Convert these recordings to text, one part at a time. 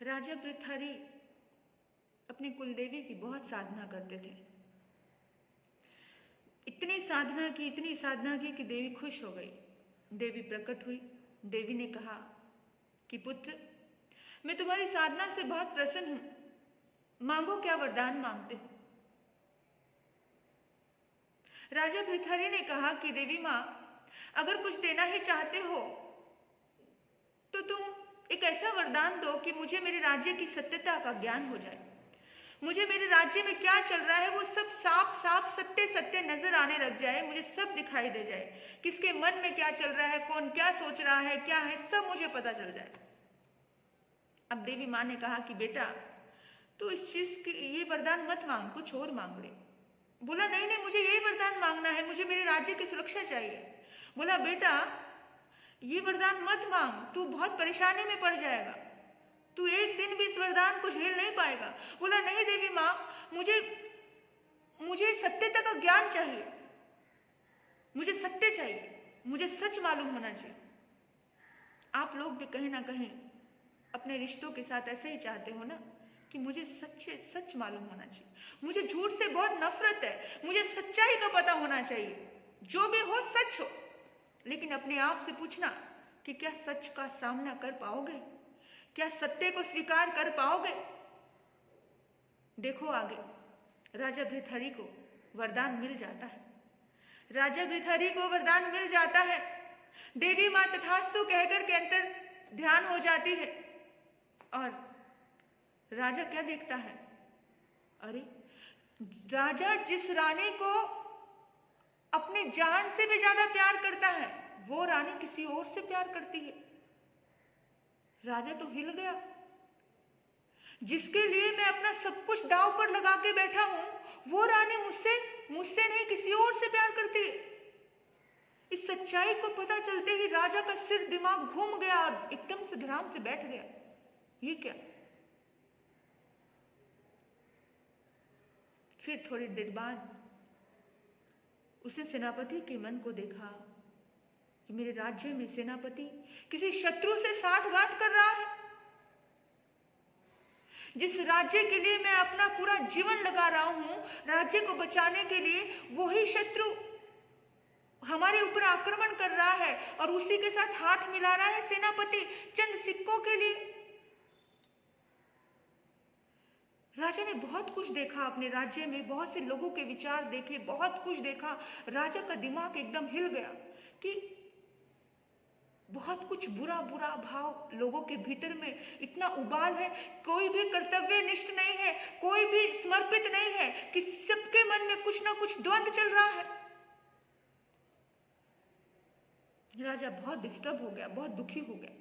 राजा भृतहरि अपनी कुलदेवी की बहुत साधना करते थे। इतनी साधना की कि देवी खुश हो गई। देवी प्रकट हुई। देवी ने कहा कि पुत्र, मैं तुम्हारी साधना से बहुत प्रसन्न हूं, मांगो, क्या वरदान मांगते हो। राजा भृतहरि ने कहा कि देवी मां, अगर कुछ देना ही चाहते हो तो तुम एक ऐसा वरदान दो कि मुझे मेरे राज्य की सत्यता का ज्ञान हो जाए। मुझे मेरे राज्य में क्या चल रहा है वो सब साफ साफ सत्य सत्य नजर आने लग जाए, मुझे सब दिखाई दे जाए, किसके मन में क्या चल रहा है, कौन क्या सोच रहा है, क्या है, सब मुझे पता चल जाए। अब देवी माँ ने कहा कि बेटा, तो इस चीज की ये वरदान मत मांग, कुछ और मांग ले। बोला नहीं नहीं, मुझे यही वरदान मांगना है, मुझे मेरे राज्य की सुरक्षा चाहिए। बोला बेटा, ये वरदान मत मांग, तू बहुत परेशानी में पड़ जाएगा, तू एक दिन भी इस वरदान को झेल नहीं पाएगा। बोला नहीं देवी माँ, मुझे सत्यता का ज्ञान चाहिए, मुझे सत्य चाहिए, मुझे सच मालूम होना चाहिए। आप लोग भी कहीं ना कहीं अपने रिश्तों के साथ ऐसे ही चाहते हो ना कि मुझे सच मालूम होना चाहिए, मुझे झूठ से बहुत नफरत है, मुझे सच्चाई का पता होना चाहिए, जो भी हो सच हो। लेकिन अपने आप से पूछना कि क्या सच का सामना कर पाओगे, क्या सत्य को स्वीकार कर पाओगे। देखो आगे राजा भृतहरि को वरदान मिल जाता है। राजा भृतहरि को वरदान मिल जाता है। देवी मां तथास्तु कहकर के अंतर ध्यान हो जाती है। और राजा क्या देखता है, अरे राजा जिस रानी को अपने जान से भी ज्यादा प्यार करता है, वो रानी किसी और से प्यार करती है। राजा तो हिल गया। जिसके लिए मैं अपना सब कुछ दांव पर लगा के बैठा हूं, वो रानी मुझसे नहीं किसी और से प्यार करती है। इस सच्चाई को पता चलते ही राजा का सिर दिमाग घूम गया और एकदम से धड़ाम से बैठ गया। ये क्या। फिर थोड़ी देर बाद उसने सेनापति के मन को देखा कि मेरे राज्य में सेनापति किसी शत्रु से साठगांठ कर रहा है। जिस राज्य के लिए मैं अपना पूरा जीवन लगा रहा हूं, राज्य को बचाने के लिए, वही शत्रु हमारे ऊपर आक्रमण कर रहा है और उसी के साथ हाथ मिला रहा है सेनापति चंद सिक्कों के लिए। राजा ने बहुत कुछ देखा अपने राज्य में, बहुत से लोगों के विचार देखे, बहुत कुछ देखा। राजा का दिमाग एकदम हिल गया कि बहुत कुछ बुरा बुरा भाव लोगों के भीतर में इतना उबाल है, कोई भी कर्तव्यनिष्ठ नहीं है, कोई भी समर्पित नहीं है, कि सबके मन में कुछ ना कुछ द्वंद्व चल रहा है। राजा बहुत डिस्टर्ब हो गया, बहुत दुखी हो गया।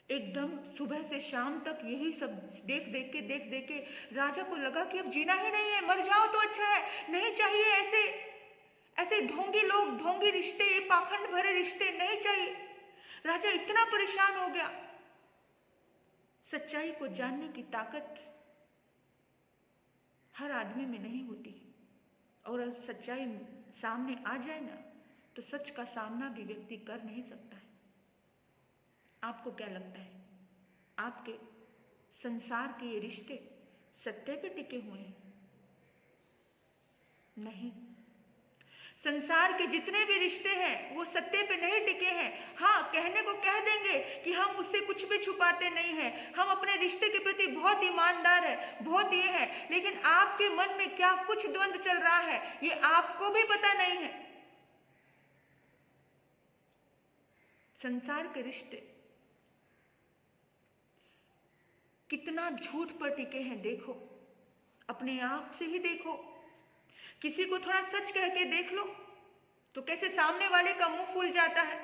एकदम सुबह से शाम तक यही सब देख देख के राजा को लगा कि अब जीना ही नहीं है, मर जाओ तो अच्छा है, नहीं चाहिए ऐसे ढोंगी लोग, ढोंगी रिश्ते, ये पाखंड भरे रिश्ते नहीं चाहिए। राजा इतना परेशान हो गया। सच्चाई को जानने की ताकत हर आदमी में नहीं होती, और अगर सच्चाई सामने आ जाए ना तो सच का सामना भी व्यक्ति कर नहीं सकता है। आपको क्या लगता है, आपके संसार के ये रिश्ते सत्य पे टिके हुए हैं? नहीं, संसार के जितने भी रिश्ते हैं वो सत्य पे नहीं टिके हैं। हाँ, कहने को कह देंगे कि हम उससे कुछ भी छुपाते नहीं हैं, हम अपने रिश्ते के प्रति बहुत ईमानदार है, बहुत ये है, लेकिन आपके मन में क्या कुछ द्वंद्व चल रहा है ये आपको भी पता नहीं है। संसार के रिश्ते कितना झूठ पर टिके हैं देखो, अपने आप से ही देखो। किसी को थोड़ा सच कह के देख लो तो कैसे सामने वाले का मुंह फूल जाता है।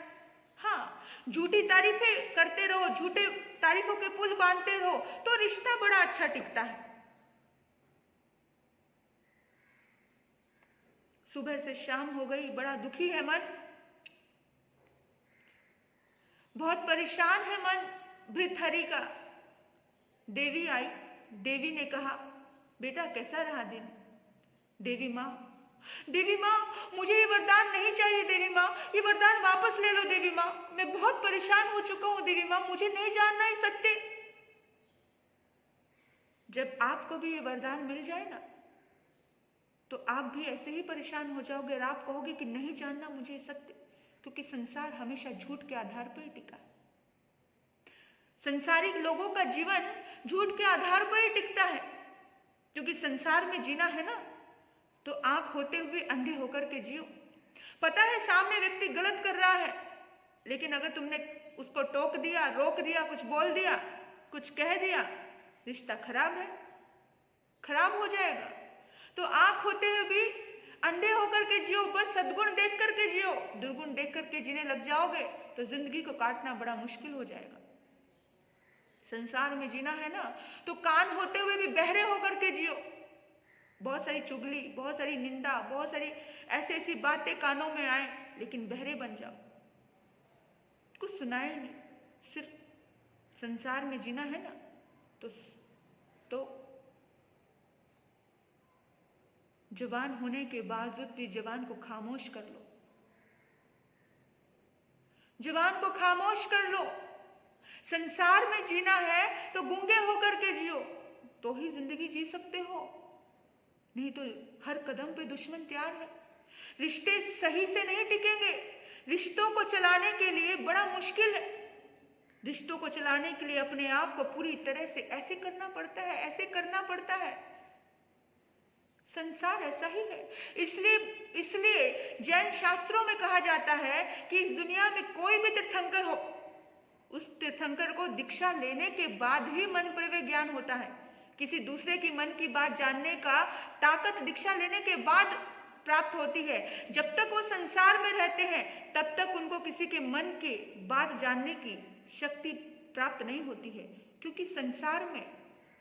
हाँ, झूठी तारीफें करते रहो, झूठे तारीफों के पुल बांधते रहो तो रिश्ता बड़ा अच्छा टिकता है। सुबह से शाम हो गई, बड़ा दुखी है मन, बहुत परेशान है मन भृतहरि का। देवी आई। देवी ने कहा, बेटा कैसा रहा दिन? देवी माँ, मुझे ये वरदान नहीं चाहिए देवी माँ, ये वरदान वापस ले लो देवी माँ, मैं बहुत परेशान हो चुका हूँ देवी माँ, मुझे नहीं जानना है सत्य। जब आपको भी ये वरदान मिल जाए ना, तो आप भी ऐसे ही परेशान हो जाओगे और आप कहोगे कि नहीं जानना मुझे सत्य, क्योंकि संसार हमेशा झूठ के आधार पर ही टिका है। संसारिक लोगों का जीवन झूठ के आधार पर ही टिकता है, क्योंकि संसार में जीना है ना, तो आंख होते हुए अंधे होकर के जियो। पता है सामने व्यक्ति गलत कर रहा है, लेकिन अगर तुमने उसको टोक दिया, रोक दिया, कुछ बोल दिया, कुछ कह दिया, रिश्ता खराब है, खराब हो जाएगा। तो आंख होते हुए भी अंधे होकर के जियो, बस सद्गुण देख करके जियो। दुर्गुण देख करके जीने लग जाओगे तो जिंदगी को काटना बड़ा मुश्किल हो जाएगा। संसार में जीना है ना, तो कान होते हुए भी बहरे होकर के जियो। बहुत सारी चुगली, बहुत सारी निंदा, बहुत सारी ऐसी ऐसी बातें कानों में आए, लेकिन बहरे बन जाओ, कुछ सुनाए नहीं। सिर्फ संसार में जीना है ना, तो जवान होने के बावजूद भी जवान को खामोश कर लो, जवान को खामोश कर लो। संसार में जीना है तो गूंगे होकर के जियो, तो ही जिंदगी जी सकते हो, नहीं तो हर कदम पे दुश्मन तैयार है। रिश्ते सही से नहीं टिकेंगे। रिश्तों को चलाने के लिए बड़ा मुश्किल है। रिश्तों को चलाने के लिए अपने आप को पूरी तरह से ऐसे करना पड़ता है, ऐसे करना पड़ता है। संसार ऐसा ही है। इसलिए जैन शास्त्रों में कहा जाता है कि इस दुनिया में कोई भी तीर्थंकर हो, उस तीर्थंकर को दीक्षा लेने के बाद ही मन प्रवेश ज्ञान होता है। किसी दूसरे की मन की बात जानने का ताकत दीक्षा लेने के बाद प्राप्त होती है। जब तक वो संसार में रहते हैं तब तक उनको किसी के मन की बात जानने की शक्ति प्राप्त नहीं होती है, क्योंकि संसार में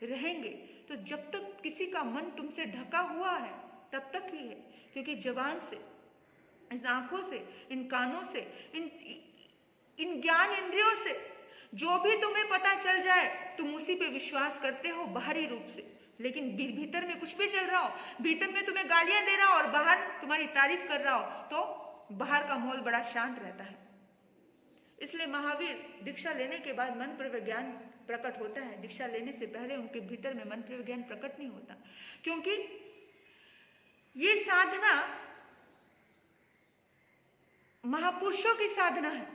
रहेंगे तो जब तक किसी का मन तुमसे ढका हुआ है तब तक ही है। क्योंकि जबान से, इन आंखों से, इन कानों से, इन ज्ञान इंद्रियों से जो भी तुम्हें पता चल जाए तुम उसी पे विश्वास करते हो बाहरी रूप से। लेकिन भीतर में कुछ भी चल रहा हो, भीतर में तुम्हें गालियां दे रहा हो और बाहर तुम्हारी तारीफ कर रहा हो, तो बाहर का माहौल बड़ा शांत रहता है। इसलिए महावीर दीक्षा लेने के बाद मन पर विज्ञान प्रकट होता है। दीक्षा लेने से पहले उनके भीतर में मन पर विज्ञान प्रकट नहीं होता, क्योंकि ये साधना महापुरुषों की साधना है।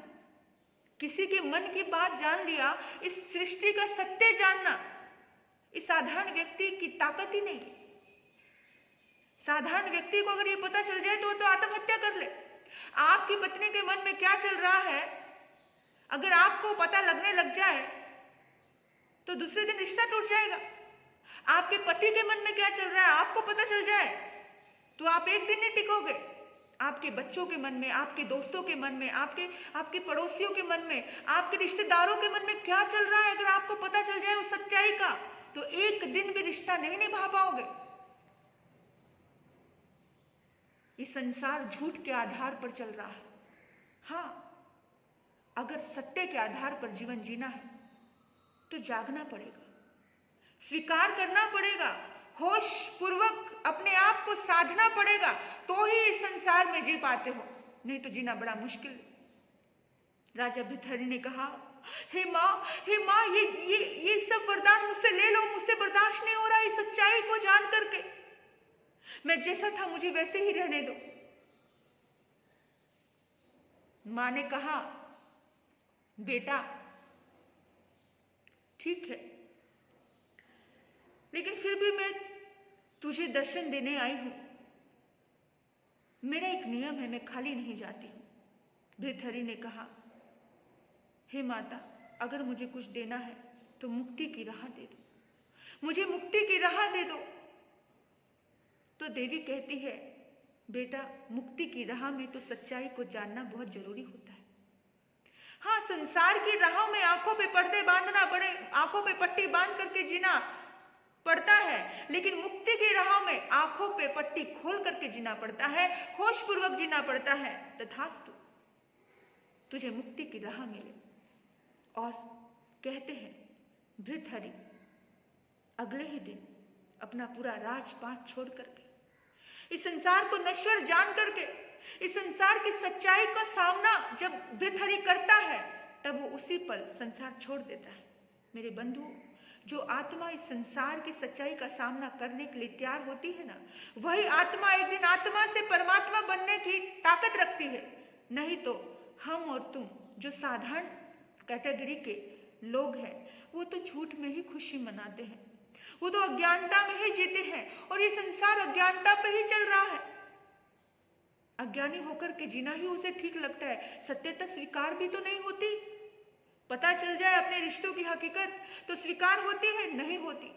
किसी के मन की बात जान लिया, इस सृष्टि का सत्य जानना इस साधारण व्यक्ति की ताकत ही नहीं। साधारण व्यक्ति को अगर ये पता चल जाए तो वो तो आत्महत्या कर ले। आपकी पत्नी के मन में क्या चल रहा है अगर आपको पता लगने लग जाए तो दूसरे दिन रिश्ता टूट जाएगा। आपके पति के मन में क्या चल रहा है आपको पता चल जाए तो आप एक दिन नहीं टिकोगे। आपके बच्चों के मन में, आपके दोस्तों के मन में, आपके पड़ोसियों के मन में, आपके रिश्तेदारों के मन में क्या चल रहा है अगर आपको पता चल जाए उस सच्चाई का, तो एक दिन भी रिश्ता नहीं निभा पाओगे। ये संसार झूठ के आधार पर चल रहा है। हाँ, अगर सत्य के आधार पर जीवन जीना है तो जागना पड़ेगा, स्वीकार करना पड़ेगा, होश पूर्वक अपने आप को साधना पड़ेगा, तो ही इस संसार में जी पाते हो, नहीं तो जीना बड़ा मुश्किल है। राजा भितरनी ने कहा, हे माँ, ये सब वरदान मुझसे ले लो, मुझसे बर्दाश्त नहीं हो रहा इस सच्चाई को जान करके। मैं जैसा था मुझे वैसे ही रहने दो। माँ ने कहा, बेटा ठीक है, लेकिन फिर भी मैं तुझे दर्शन देने आई हूं। मेरा एक नियम है, मैं खाली नहीं जाती हूं। भृतहरि ने कहा, हे माता, अगर मुझे कुछ देना है तो मुक्ति की राह दे दो, मुझे मुक्ति की राह दे दो। तो देवी कहती है, बेटा मुक्ति की राह में तो सच्चाई को जानना बहुत जरूरी होता है। हाँ, संसार की राहों में आंखों पे पर्दे बांधना पड़े, आंखों पे पट्टी बांध करके जीना पड़ता है, लेकिन मुक्ति की राहों में आंखों पे पट्टी खोल करके जीना पड़ता है, होश पूर्वक जीना पड़ता है। तथास्तु, तुझे मुक्ति की राह मिले। और कहते हैं भृतहरि अगले ही दिन अपना पूरा राजपाट छोड़ करके, इस संसार को नश्वर जान करके, इस संसार की सच्चाई का सामना जब भृतहरि करता है तब वो उसी पल संसार छोड़ देता है। मेरे बंधु, जो आत्मा इस संसार की सच्चाई का सामना करने के लिए तैयार होती है ना, वही आत्मा एक दिन आत्मा से परमात्मा बनने की ताकत रखती है। नहीं तो हम और तुम जो साधारण कैटेगरी के लोग हैं, वो तो झूठ में ही खुशी मनाते हैं, वो तो अज्ञानता में ही जीते हैं, और ये संसार अज्ञानता पे ही चल रहा है। अज्ञानी होकर के जीना ही उसे ठीक लगता है। सत्यता स्वीकार भी तो नहीं होती। पता चल जाए अपने रिश्तों की हकीकत तो स्वीकार होती है? नहीं होती।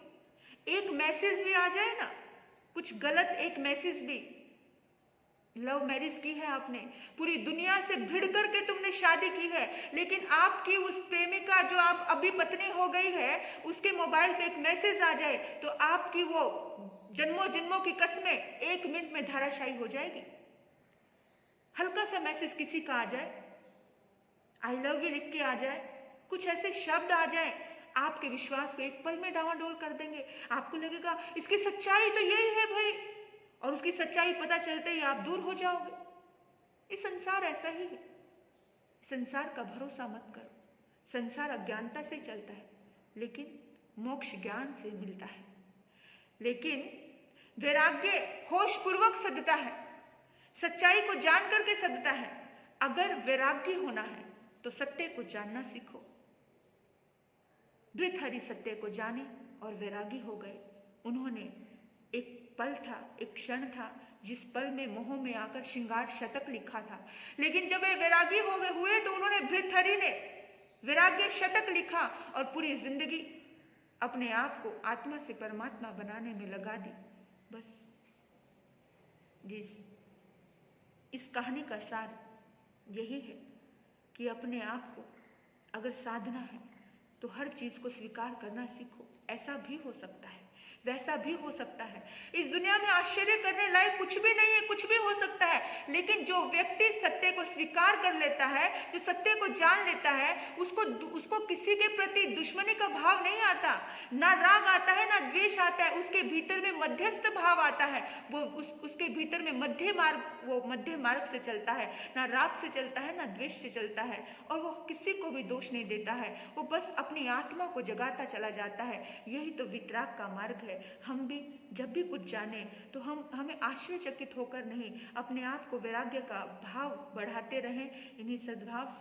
एक मैसेज भी आ जाए ना, कुछ गलत एक मैसेज भी, लव मैरिज की है आपने, पूरी दुनिया से भिड़ करके तुमने शादी की है, लेकिन आपकी उस प्रेमिका जो आप अभी पत्नी हो गई है, उसके मोबाइल पे एक मैसेज आ जाए तो आपकी वो जन्मों जन्मों की कस्में 1 मिनट में धराशायी हो जाएगी। हल्का सा मैसेज किसी का आ जाए, आई लव यू लिख के आ जाए, कुछ ऐसे शब्द आ जाए, आपके विश्वास को एक पल में डावाडोल कर देंगे। आपको लगेगा इसकी सच्चाई तो यही है भाई, और उसकी सच्चाई पता चलते ही आप दूर हो जाओगे। ये संसार ऐसा ही है। संसार का भरोसा मत करो। संसार अज्ञानता से चलता है, लेकिन मोक्ष ज्ञान से मिलता है। लेकिन वैराग्य होश पूर्वक सदता है, सच्चाई को जान करके सदता है। अगर वैराग्य होना है तो सत्य को जानना सीखो। भृतहरि सत्य को जाने और वैरागी हो गए। उन्होंने एक पल था, एक क्षण था, जिस पल में मोह में आकर श्रृंगार शतक लिखा था, लेकिन जब वे वैरागी हो गए हुए तो उन्होंने भृतहरि ने वैराग्य शतक लिखा और पूरी जिंदगी अपने आप को आत्मा से परमात्मा बनाने में लगा दी। बस इस कहानी का सार यही है कि अपने आप को अगर साधना है तो हर चीज को स्वीकार करना सीखो। ऐसा भी हो सकता है, वैसा भी हो सकता है। इस दुनिया में आश्चर्य करने लायक कुछ भी नहीं है, कुछ भी हो सकता है। लेकिन जो व्यक्ति सत्य को स्वीकार कर लेता है, जो सत्य को जान लेता है, उसको किसी के प्रति दुश्मनी का भाव नहीं आता, ना राग आता है, ना द्वेष आता है। उसके भीतर में मध्यस्थ भाव आता है। वो उसके भीतर में मध्य मार्ग से चलता है, ना राग से चलता है, ना द्वेष से चलता है, और वो किसी को भी दोष नहीं देता है। वो बस अपनी आत्मा को जगाता चला जाता है। यही तो वितराग का मार्ग है। हम भी जब भी कुछ जाने तो हमें आश्चर्यचकित होकर नहीं, अपने आप को वैराग्य का भाव बढ़ाते रहें। इन्हीं सद्भाव